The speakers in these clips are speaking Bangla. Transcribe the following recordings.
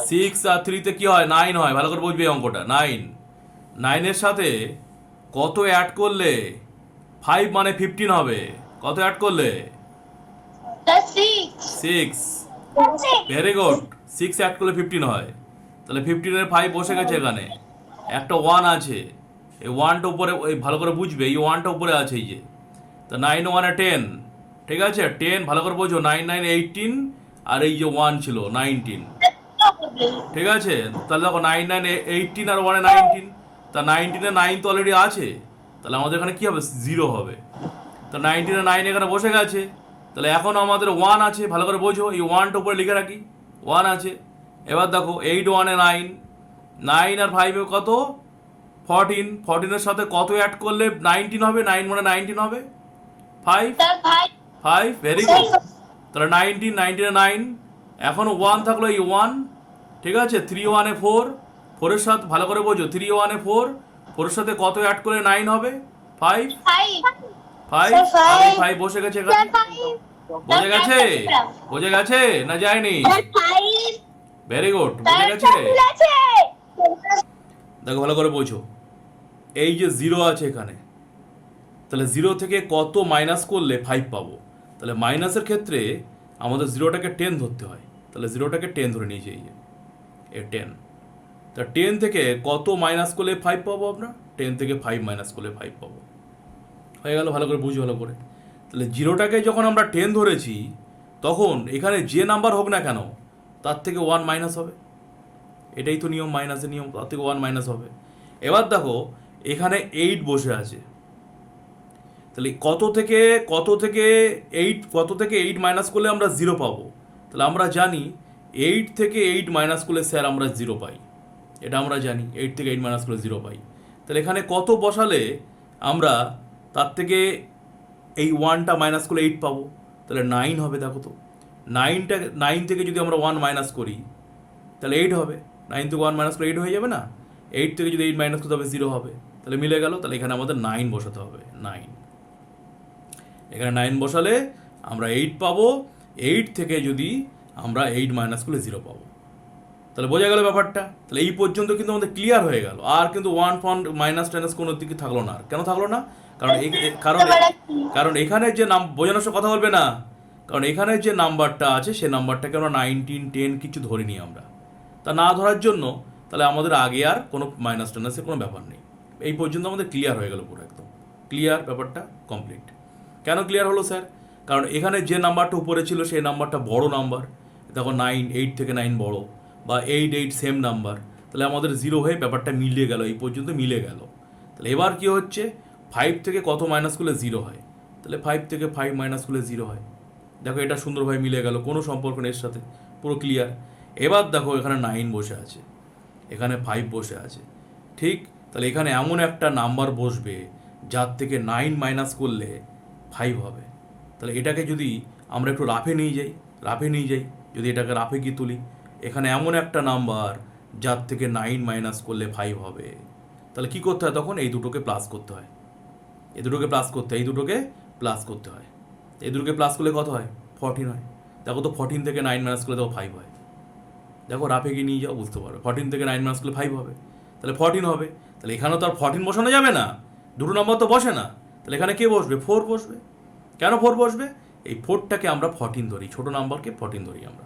সিক্স আর থ্রিতে কি হয়? 9 হয়। ভালো করে বুঝবে এই অঙ্কটা। 9, 9-এর সাথে কত অ্যাড করলে 5 মানে 15 হবে? কত অ্যাড করলে? Plus 6. 6। Plus 6. Very good. 6 add করলে 15 হয়। তাহলে 15-এর 5 বসে গেছে এখানে। একটা 1 আছে, এই 1টা উপরে, ওই ভালো করে বুঝবে, এই 1টা উপরে আছে এই যে। তো 9 1 10, ঠিক আছে? 10 ভালো করে বোঝো, 9 9 18, আর এই যে 1 ছিল 19, ঠিক আছে? তাহলে দেখো 9 9 18 আর 1 19, তা 19-এ 9 তো অলরেডি আছে, তাহলে আমাদের এখানে কি হবে? 0 হবে। তো 19-এ 9 এখানে বসে গেছে, তাহলে এখন আমাদের 1 আছে, ভালো করে বোঝো, এই 1টা উপরে লিখে রাখি, 1 আছে। এবার দেখো 8 1 9, 9 আর 5 কত? 14, 14-এর সাথে কত অ্যাড করলে 19 হবে? 9 মানে 19 হবে? 5, Plus 5. 5, very good. তাহলে 19, 19-এ 9, এখনো 1 থাকলো, এই 1, ঠিক আছে? 3 1 4, 4-এর সাথে ভালো করে বোঝো, 3 1 4, 4-এর সাথে কত অ্যাড করলে 9 হবে? 5, 5. 5, Sir, আর এই 5. 5 বসে গেছে এখানে। Sir, 5. বোঝা গেছে? বোঝা গেছে না যায়নি? Sir, 5. ভেরি গুড, বোঝা গেছে? দেখো ভালো করে বোঝো, এই যে 0 আছে এখানে, তাহলে 0 থেকে কত মাইনাস করলে 5 পাবো? তাহলে মাইনাসের ক্ষেত্রে আমাদের 0টাকে 10 ধরতে হয়। তাহলে 0টাকে 10 ধরে নিয়েছি, এই যে এ 10। তা 10 থেকে কত মাইনাস করলে 5 পাবো আমরা? 10 থেকে 5 মাইনাস করলে 5 পাবো। হয়ে গেল? ভালো করে বুঝি ভালো করে। তাহলে 0টাকে যখন আমরা 10 ধরেছি, তখন এখানে যে নাম্বার হোক না কেন, তার থেকে 1 মাইনাস হবে। এটাই তো নিয়ম, মাইনাসের নিয়ম, তার থেকে 1 মাইনাস হবে। এবার দেখো এখানে 8 বসে আছে, তাহলে কত থেকে 8 মাইনাস করলে আমরা 0 পাবো? তাহলে আমরা জানি 8 থেকে 8 মাইনাস করলে স্যার আমরা 0 পাই। এটা আমরা জানি, 8 থেকে 8 মাইনাস করলে 0 পাই। তাহলে এখানে কত বসালে আমরা তার থেকে এই 1টা মাইনাস করলে 8 পাবো? তাহলে 9 হবে। দেখো তো, 9 থেকে যদি আমরা 1 মাইনাস করি তাহলে 8 হবে। 9 থেকে 1 মাইনাস করলে 8 হয়ে যাবে না? 8 থেকে যদি 8 মাইনাস করতে হবে 0 হবে। তাহলে মিলে গেল। তাহলে এখানে আমাদের 9 বসাতে হবে, 9। এখানে 9 বসালে আমরা 8 পাবো। 8 থেকে যদি আমরা 8 মাইনাস করলে 0 পাবো। তাহলে বোঝা গেল ব্যাপারটা? তাহলে এই পর্যন্ত কিন্তু আমাদের ক্লিয়ার হয়ে গেল। আর কিন্তু 1 ফন্ট মাইনাস টাইনাস কোনো দিকে থাকলো না। আর কেন থাকলো না? কারণ কারণ এখানে যে বোঝানোর সাথে কথা বলবে না, কারণ এখানে যে নাম্বারটা আছে সে নাম্বারটাকে আমরা 19 10 কিছু ধরিনি আমরা। তা না ধরার জন্য তাহলে আমাদের আগে আর কোনো মাইনাস টাইনাসের কোনো ব্যাপার নেই। এই পর্যন্ত আমাদের ক্লিয়ার হয়ে গেল, পুরো একদম ক্লিয়ার, ব্যাপারটা কমপ্লিট। কেন ক্লিয়ার হলো স্যার? কারণ এখানে যে নাম্বারটা উপরে ছিল সেই নাম্বারটা বড় নাম্বার। দেখো 9, 8 থেকে 9 বড়, বা 8 8 সেম নাম্বার। তাহলে আমাদের 0 হয়ে ব্যাপারটা মিলিয়ে গেল, এই পর্যন্ত মিলে গেল। তাহলে এবার কি হচ্ছে? 5 থেকে কত মাইনাস করলে 0 হয়? তাহলে 5 থেকে 5 মাইনাস করলে 0 হয়। দেখো এটা সুন্দরভাবে মিলে গেল, কোনো সম্পর্ক নেই এর সাথে, পুরো ক্লিয়ার। এবার দেখো এখানে 9 বসে আছে, এখানে 5 বসে আছে, ঠিক? তাহলে এখানে এমন একটা নাম্বার বসবে যার থেকে 9 মাইনাস করলে 5 হবে। তাহলে এটাকে যদি আমরা একটু রাফে নিয়ে যাই, যদি এটাকে রাফে গিয়ে তুলি, এখানে এমন একটা নাম্বার যার থেকে 9 মাইনাস করলে 5 হবে। তাহলে কি করতে হয় তখন? এই দুটোকে প্লাস করতে হয়, এই দুটোকে প্লাস করতে হয়, এই দুটোকে প্লাস করতে হয়। এই দুটোকে প্লাস করলে কত হয়? 14 হয়। দেখো তো 14 থেকে 9 মাইনাস করলে দেখো 5 হয়। দেখো রাফে গিয়ে নিয়ে যাও, বুঝতে পারো। 14 থেকে 9 মাইনাস করলে 5 হবে, তাহলে 14 হবে। তাহলে এখানে তো আর 14 বসানো যাবে না, দুটো নম্বর তো বসে না। তাহলে এখানে কে বসবে? 4 বসবে। কেন 4 বসবে? এই 4টাকে আমরা 14 ধরি, ছোটো নাম্বারকে 14 ধরি আমরা।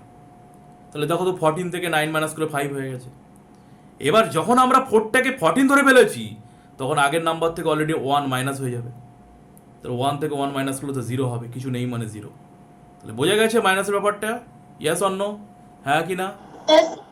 তাহলে দেখো তো 14 থেকে 9 মাইনাস করে 5 হয়ে গেছে। এবার যখন আমরা 4টাকে 14 ধরে ফেলেছি, তখন আগের নাম্বার থেকে অলরেডি 1 মাইনাস হয়ে যাবে। তাহলে 1 থেকে 1 মাইনাস করলে তো 0 হবে, কিছু নেই মানে 0। তাহলে বোঝা গেছে মাইনাসের ব্যাপারটা? Yes or no? হ্যাঁ কি না? Yes.